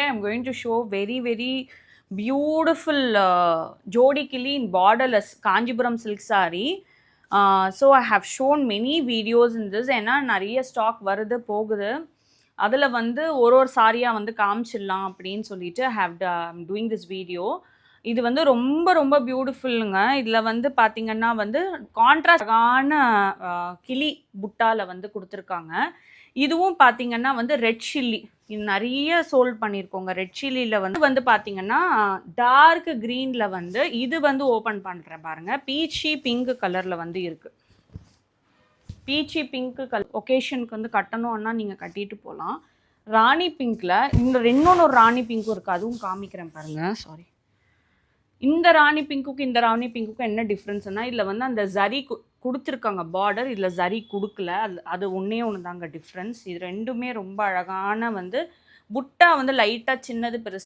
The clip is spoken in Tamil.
I'm going to show very beautiful jodi kili in borderless Kanjipuram silk saree. So I have shown many videos in this. ஏன்னா நிறைய ஸ்டாக் வருது போகுது, அதில் வந்து ஒரு சாரியாக வந்து காமிச்சிடலாம் அப்படின்னு சொல்லிட்டு I'm doing this video. இது வந்து ரொம்ப பியூட்டிஃபுல்லுங்க. இதில் வந்து பார்த்தீங்கன்னா வந்து கான்ட்ராஸ்டான கிளி புட்டாவில் வந்து கொடுத்துருக்காங்க. இதுவும் பார்த்தீங்கன்னா வந்து ரெட் சில்லி, இது நிறைய சோல்ட் பண்ணியிருக்கோங்க. ரெட் சில்லியில் வந்து பார்த்தீங்கன்னா டார்க் க்ரீனில் வந்து இது வந்து ஓப்பன் பண்ணுறேன் பாருங்கள். பீச்சி பிங்க் கலரில் வந்து இருக்குது. பீச்சி பிங்க் ஒகேஷனுக்கு வந்து கட்டணும்னா நீங்கள் கட்டிட்டு போகலாம். ராணி பிங்க்கில் இன்னொன்று ராணி பிங்க்கும் இருக்குது, அதுவும் காமிக்கிறேன் பாருங்கள். சாரி, இந்த ராணி பிங்க்குக்கும் இந்த ராணி பிங்க்குக்கும் என்ன டிஃப்ரென்ஸ்னா, இதில் வந்து அந்த ஜரி கொடுத்துருக்காங்க பார்டர், இதில் ஜரி கொடுக்கல. அது ஒன்றே ஒன்று தாங்க டிஃப்ரென்ஸ். இது ரெண்டுமே ரொம்ப அழகான வந்து புட்டா வந்து லைட்டாக சின்னது பெருசு